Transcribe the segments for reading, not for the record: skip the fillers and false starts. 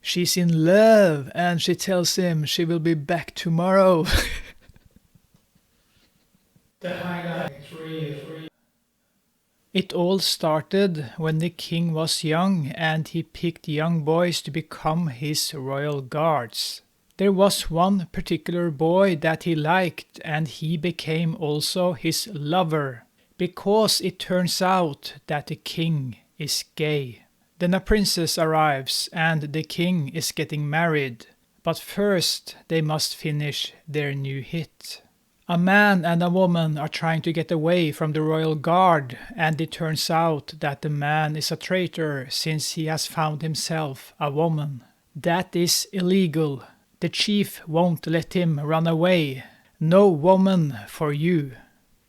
she's in love and she tells him she will be back tomorrow. It all started when the king was young and he picked young boys to become his royal guards. There was one particular boy that he liked and he became also his lover, because it turns out that the king is gay. Then a princess arrives and the king is getting married, but first they must finish their new hit. A man and a woman are trying to get away from the royal guard, and it turns out that the man is a traitor since he has found himself a woman. That is illegal. The chief won't let him run away. No woman for you.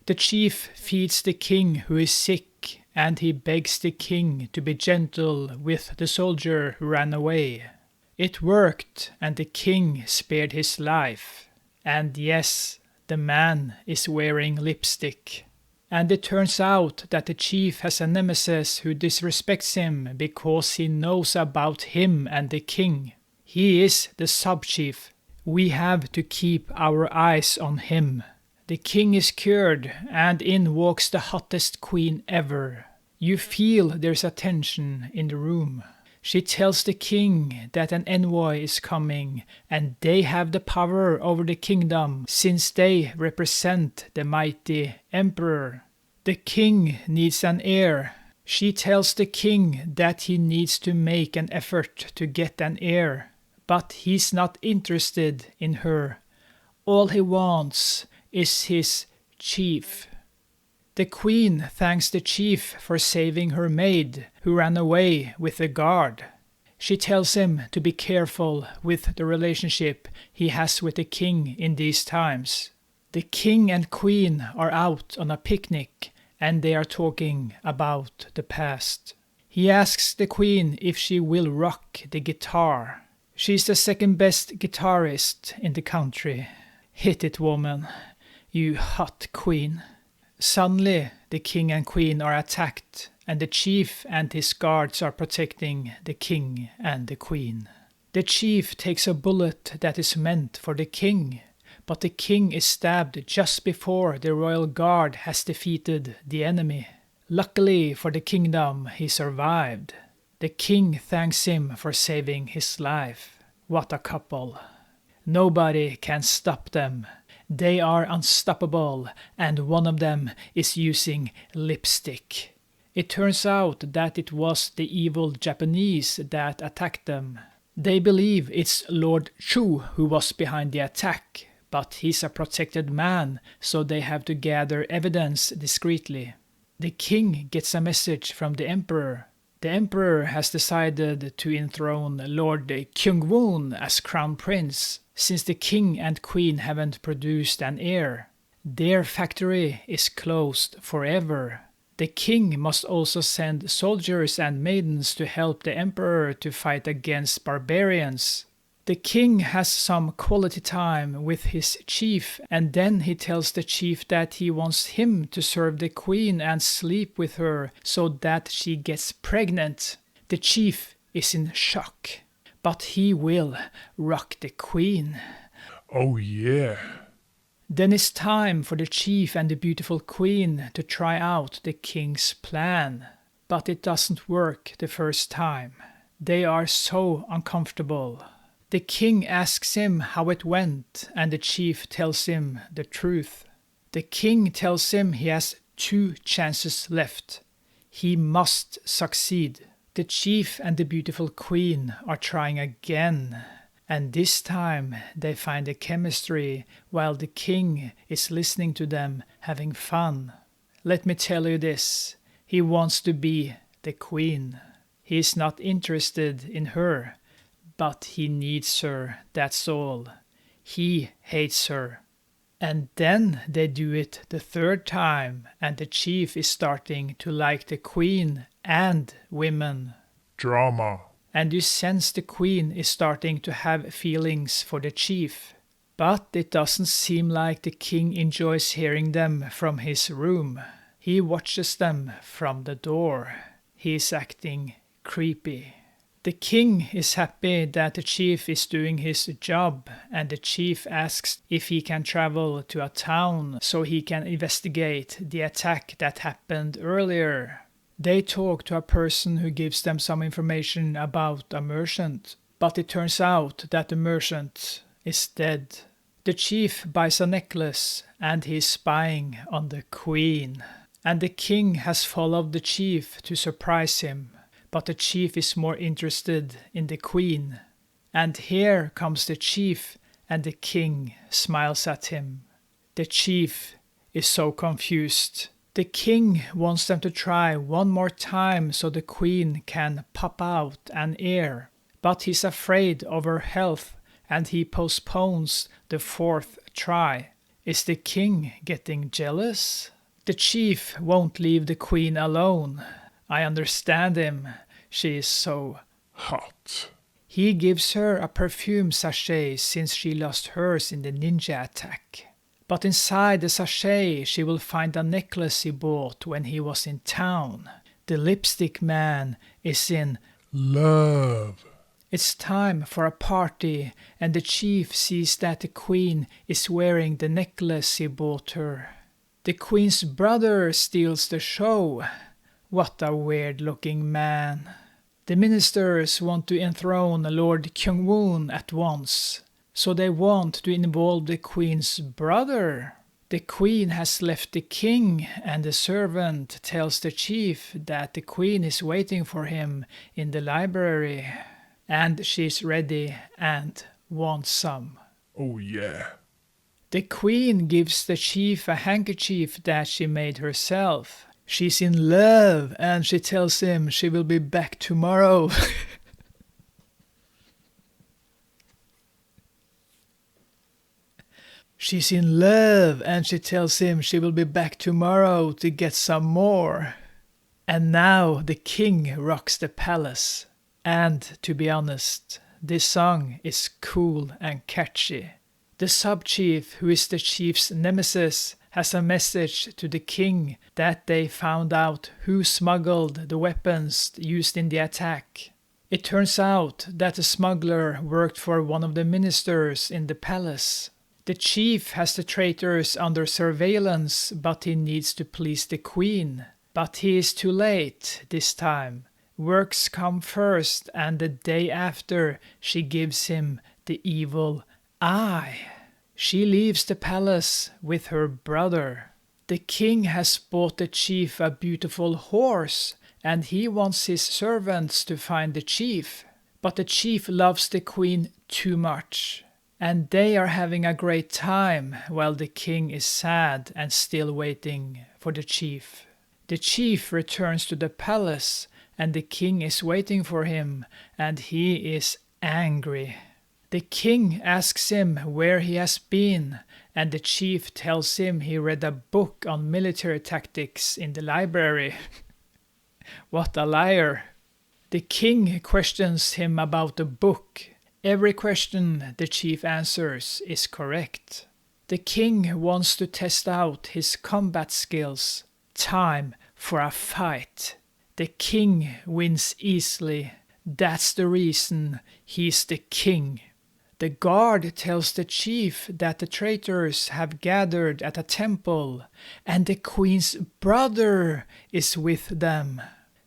The chief feeds the king who is sick, and he begs the king to be gentle with the soldier who ran away. It worked, and the king spared his life. And yes, the man is wearing lipstick. And it turns out that the chief has a nemesis who disrespects him because he knows about him and the king. He is the sub-chief. We have to keep our eyes on him. The king is cured, and in walks the hottest queen ever. You feel there's a tension in the room. She tells the king that an envoy is coming, and they have the power over the kingdom since they represent the mighty emperor. The king needs an heir. She tells the king that he needs to make an effort to get an heir, but he's not interested in her. All he wants is his chief. The queen thanks the chief for saving her maid, who ran away with the guard. She tells him to be careful with the relationship he has with the king in these times. The king and queen are out on a picnic, and they are talking about the past. He asks the queen if she will rock the guitar. She's the second best guitarist in the country. Hit it, woman, you hot queen. Suddenly, the king and queen are attacked, and the chief and his guards are protecting the king and the queen. The chief takes a bullet that is meant for the king, but the king is stabbed just before the royal guard has defeated the enemy. Luckily for the kingdom, he survived. The king thanks him for saving his life. What a couple. Nobody can stop them. They are unstoppable, and one of them is using lipstick. It turns out that it was the evil Japanese that attacked them. They believe it's Lord Chu who was behind the attack, but he's a protected man, so they have to gather evidence discreetly. The king gets a message from the emperor. The emperor has decided to enthrone Lord Kyungwon as crown prince, since the king and queen haven't produced an heir. Their factory is closed forever. The king must also send soldiers and maidens to help the emperor to fight against barbarians. The king has some quality time with his chief, and then he tells the chief that he wants him to serve the queen and sleep with her so that she gets pregnant. The chief is in shock, but he will rock the queen. Oh yeah. Then it's time for the chief and the beautiful queen to try out the king's plan. But it doesn't work the first time. They are so uncomfortable. The king asks him how it went, and the chief tells him the truth. The king tells him he has 2 chances left. He must succeed. The chief and the beautiful queen are trying again, and this time they find a chemistry while the king is listening to them having fun. Let me tell you this, he wants to be the queen. He is not interested in her, but he needs her, that's all. He hates her. And then they do it the 3rd time, and the chief is starting to like the queen and women. Drama. And you sense the queen is starting to have feelings for the chief. But it doesn't seem like the king enjoys hearing them from his room. He watches them from the door. He is acting creepy. The king is happy that the chief is doing his job, and the chief asks if he can travel to a town so he can investigate the attack that happened earlier. They talk to a person who gives them some information about a merchant, but it turns out that the merchant is dead. The chief buys a necklace and he's spying on the queen. And the king has followed the chief to surprise him, but the chief is more interested in the queen. And here comes the chief, and the king smiles at him. The chief is so confused. The king wants them to try one more time so the queen can pop out an ear, but he's afraid of her health and he postpones the fourth try. Is the king getting jealous? The chief won't leave the queen alone. I understand him. She is so hot. He gives her a perfume sachet since she lost hers in the ninja attack. But inside the sachet she will find a necklace he bought when he was in town. The lipstick man is in love. It's time for a party, and the chief sees that the queen is wearing the necklace he bought her. The queen's brother steals the show. What a weird-looking man. The ministers want to enthrone Lord Kyungwoon at once, so they want to involve the queen's brother. The queen has left the king, and the servant tells the chief that the queen is waiting for him in the library, and she's ready and wants some. Oh yeah. The queen gives the chief a handkerchief that she made herself. She's in love, and she tells him she will be back tomorrow. She's in love, and she tells him she will be back tomorrow to get some more. And now the king rocks the palace. And to be honest, this song is cool and catchy. The sub-chief, who is the chief's nemesis, has a message to the king that they found out who smuggled the weapons used in the attack. It turns out that the smuggler worked for one of the ministers in the palace. The chief has the traitors under surveillance, but he needs to please the queen. But he is too late this time. Works come first, and the day after she gives him the evil eye. She leaves the palace with her brother. The king has bought the chief a beautiful horse, and he wants his servants to find the chief. But the chief loves the queen too much, and they are having a great time while the king is sad and still waiting for the chief. The chief returns to the palace, and the king is waiting for him, and he is angry. The king asks him where he has been, and the chief tells him he read a book on military tactics in the library. What a liar! The king questions him about the book. Every question the chief answers is correct. The king wants to test out his combat skills. Time for a fight. The king wins easily. That's the reason he's the king. The guard tells the chief that the traitors have gathered at a temple, and the queen's brother is with them.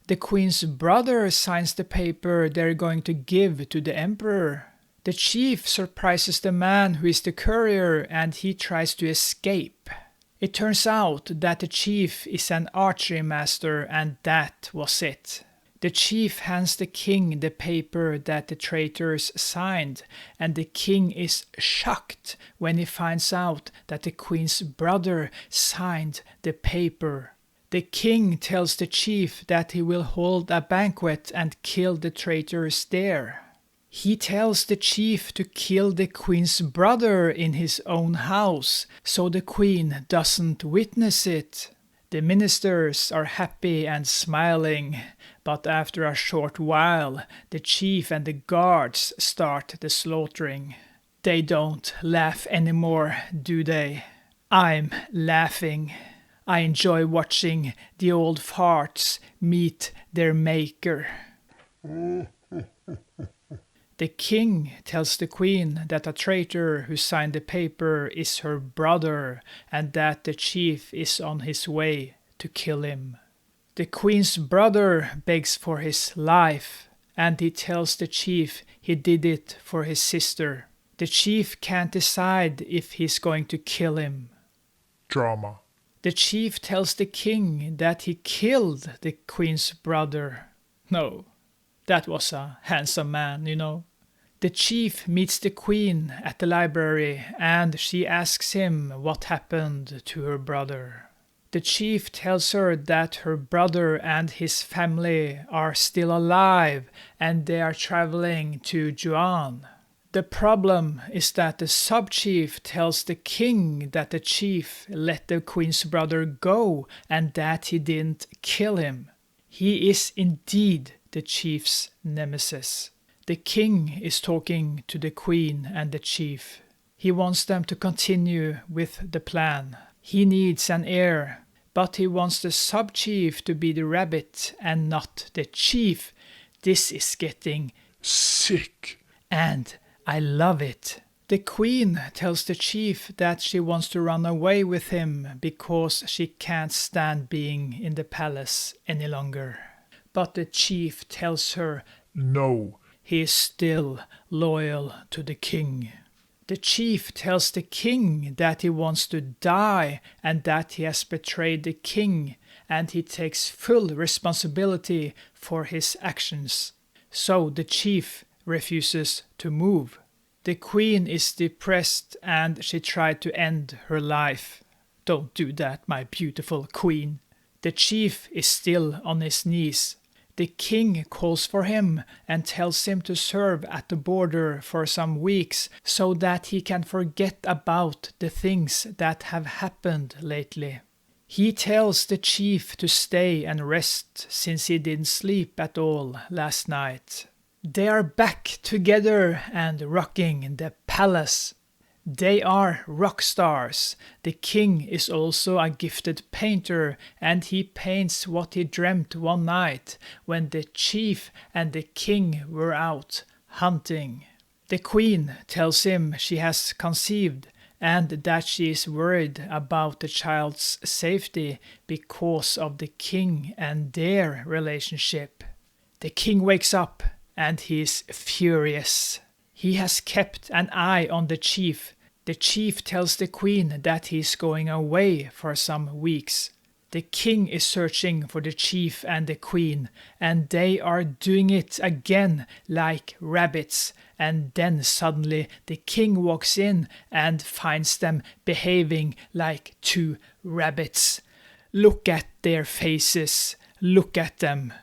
The queen's brother signs the paper they're going to give to the emperor. The chief surprises the man who is the courier, and he tries to escape. It turns out that the chief is an archery master, and that was it. The chief hands the king the paper that the traitors signed, and the king is shocked when he finds out that the queen's brother signed the paper. The king tells the chief that he will hold a banquet and kill the traitors there. He tells the chief to kill the queen's brother in his own house, so the queen doesn't witness it. The ministers are happy and smiling, but after a short while, the chief and the guards start the slaughtering. They don't laugh anymore, do they? I'm laughing. I enjoy watching the old farts meet their maker. The king tells the queen that a traitor who signed the paper is her brother and that the chief is on his way to kill him. The queen's brother begs for his life, and he tells the chief he did it for his sister. The chief can't decide if he's going to kill him. Drama. The chief tells the king that he killed the queen's brother. No, that was a handsome man, you know. The chief meets the queen at the library and she asks him what happened to her brother. The chief tells her that her brother and his family are still alive and they are traveling to Juan. The problem is that the sub-chief tells the king that the chief let the queen's brother go and that he didn't kill him. He is indeed the chief's nemesis. The king is talking to the queen and the chief. He wants them to continue with the plan. He needs an heir, but he wants the sub-chief to be the rabbit and not the chief. This is getting sick. And I love it. The queen tells the chief that she wants to run away with him because she can't stand being in the palace any longer. But the chief tells her no. He is still loyal to the king. The chief tells the king that he wants to die and that he has betrayed the king and he takes full responsibility for his actions. So the chief refuses to move. The queen is depressed and she tried to end her life. Don't do that, my beautiful queen. The chief is still on his knees. The king calls for him and tells him to serve at the border for some weeks so that he can forget about the things that have happened lately. He tells the chief to stay and rest since he didn't sleep at all last night. They are back together and rocking in the palace. They are rock stars. The king is also a gifted painter and he paints what he dreamt one night when the chief and the king were out hunting. The queen tells him she has conceived and that she is worried about the child's safety because of the king and their relationship. The king wakes up and he is furious. He has kept an eye on the chief. The chief tells the queen that he is going away for some weeks. The king is searching for the chief and the queen, and they are doing it again like rabbits. And then suddenly the king walks in and finds them behaving like two rabbits. Look at their faces. Look at them.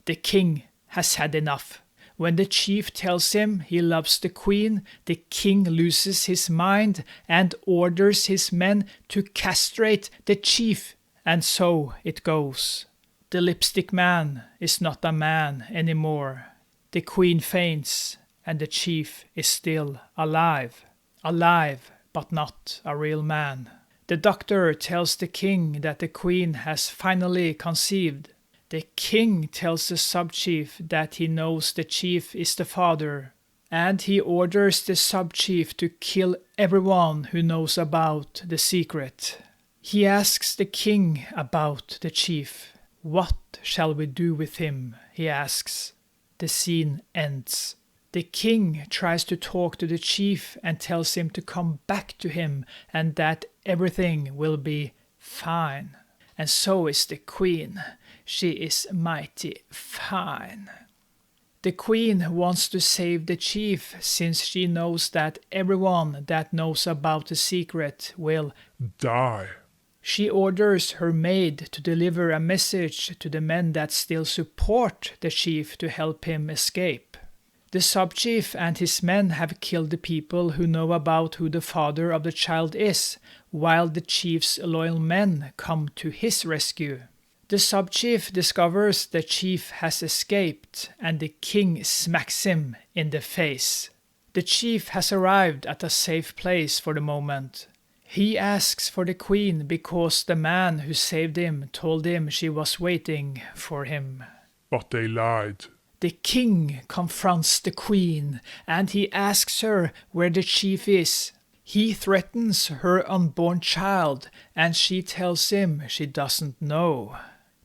The king has had enough. When the chief tells him he loves the queen, the king loses his mind and orders his men to castrate the chief. And so it goes. The lipstick man is not a man anymore. The queen faints and the chief is still alive. Alive, but not a real man. The doctor tells the king that the queen has finally conceived. The king tells the sub-chief that he knows the chief is the father, and he orders the sub-chief to kill everyone who knows about the secret. He asks the king about the chief. What shall we do with him? He asks. The scene ends. The king tries to talk to the chief and tells him to come back to him and that everything will be fine. And so is the queen. She is mighty fine. The queen wants to save the chief since she knows that everyone that knows about the secret will die. She orders her maid to deliver a message to the men that still support the chief to help him escape. The sub-chief and his men have killed the people who know about who the father of the child is, while the chief's loyal men come to his rescue. The sub-chief discovers the chief has escaped, and the king smacks him in the face. The chief has arrived at a safe place for the moment. He asks for the queen because the man who saved him told him she was waiting for him. But they lied. The king confronts the queen, and he asks her where the chief is. He threatens her unborn child, and she tells him she doesn't know.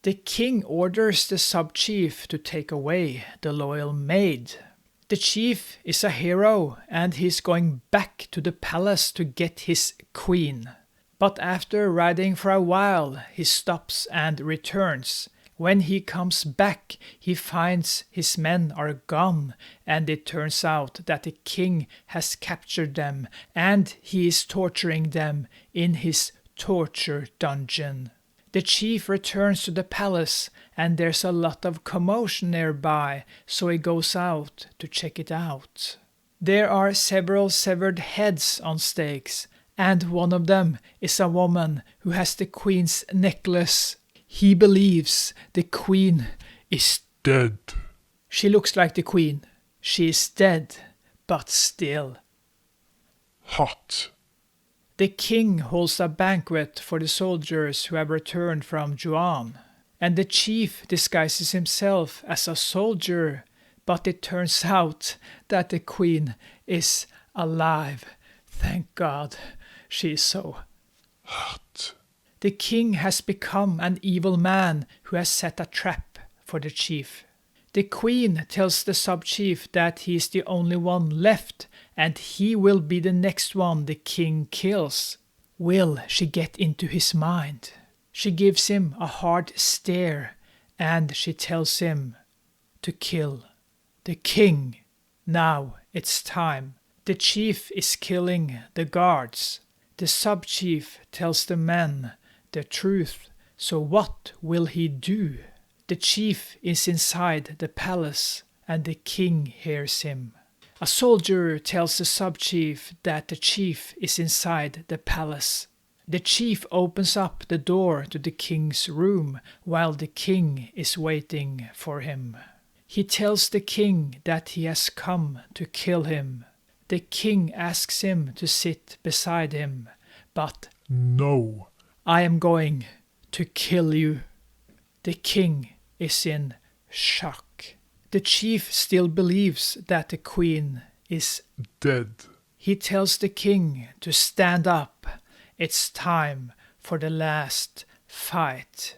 The king orders the sub-chief to take away the loyal maid. The chief is a hero, and he's going back to the palace to get his queen. But after riding for a while, he stops and returns. When he comes back, he finds his men are gone, and it turns out that the king has captured them, and he is torturing them in his torture dungeon. The chief returns to the palace, and there's a lot of commotion nearby, so he goes out to check it out. There are several severed heads on stakes, and one of them is a woman who has the queen's necklace. He believes the queen is Dead. She looks like the queen. She is dead, but still. Hot. The king holds a banquet for the soldiers who have returned from Juan, and the chief disguises himself as a soldier, but it turns out that the queen is alive. Thank God, she is so Hot. The king has become an evil man who has set a trap for the chief. The queen tells the sub-chief that he is the only one left, and he will be the next one the king kills. Will she get into his mind? She gives him a hard stare, and she tells him to kill the king. Now it's time. The chief is killing the guards. The sub-chief tells the men the truth, so what will he do? The chief is inside the palace, and the king hears him. A soldier tells the sub-chief that the chief is inside the palace. The chief opens up the door to the king's room while the king is waiting for him. He tells the king that he has come to kill him. The king asks him to sit beside him, but No. I am going to kill you. The king is in shock. The chief still believes that the queen is Dead. He tells the king to stand up. It's time for the last fight.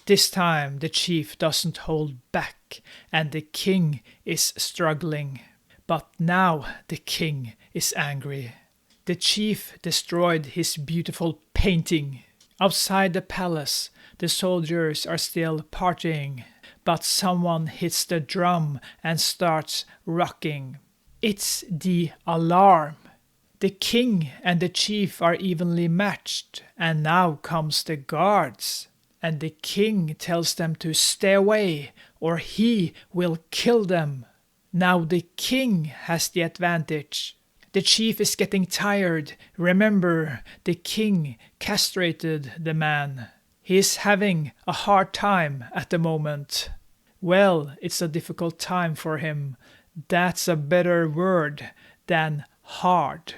This time the chief doesn't hold back, and the king is struggling. But now the king is angry. The chief destroyed his beautiful painting. Outside the palace, the soldiers are still partying, but someone hits the drum and starts rocking. It's the alarm. The king and the chief are evenly matched, and now comes the guards. And the king tells them to stay away, or he will kill them. Now the king has the advantage. The chief is getting tired. Remember, the king castrated the man. He is having a hard time at the moment. Well, it's a difficult time for him. That's a better word than hard.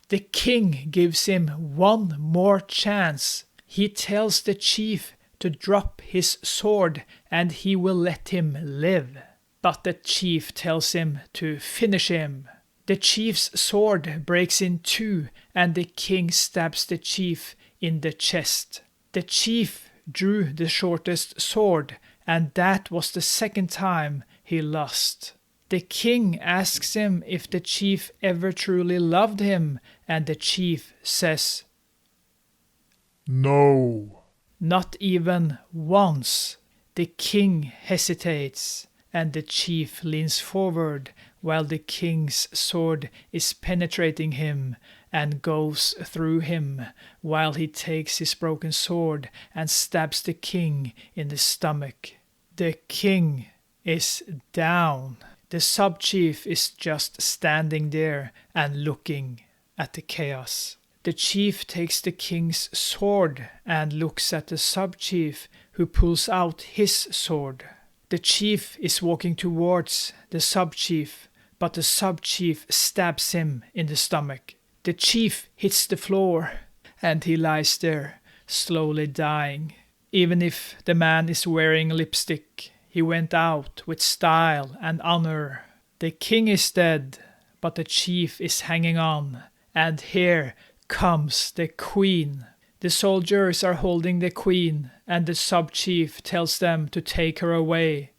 The king gives him one more chance. He tells the chief to drop his sword and he will let him live. But the chief tells him to finish him. The chief's sword breaks in two and the king stabs the chief in the chest. The chief drew the shortest sword, and that was the second time he lost. The king asks him if the chief ever truly loved him, and the chief says, No. Not even once. The king hesitates, and the chief leans forward while the king's sword is penetrating him and goes through him, while he takes his broken sword and stabs the king in the stomach. The king is down. The sub-chief is just standing there and looking at the chaos. The chief takes the king's sword and looks at the sub-chief, who pulls out his sword. The chief is walking towards the sub-chief, but the sub-chief stabs him in the stomach. The chief hits the floor, and he lies there, slowly dying. Even if the man is wearing lipstick, he he went out with style and honor. The king is dead, but the chief is hanging on, and here comes the queen. The soldiers are holding the queen, and the sub-chief tells them to take her away.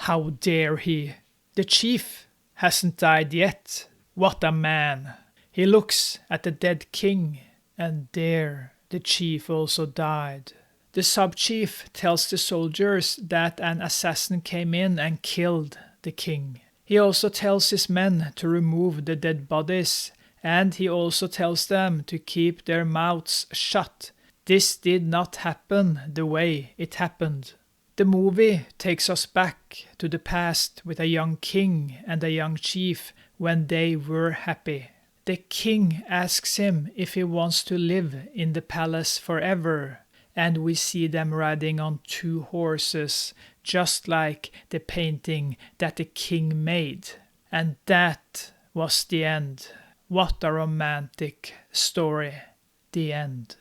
How dare he? The chief hasn't died yet. What a man! He looks at the dead king, and there the chief also died. The sub-chief tells the soldiers that an assassin came in and killed the king. He also tells his men to remove the dead bodies, and he also tells them to keep their mouths shut. This did not happen the way it happened. The movie takes us back to the past with a young king and a young chief when they were happy. The king asks him if he wants to live in the palace forever, and we see them riding on 2 horses, just like the painting that the king made. And that was the end. What a romantic story. The end.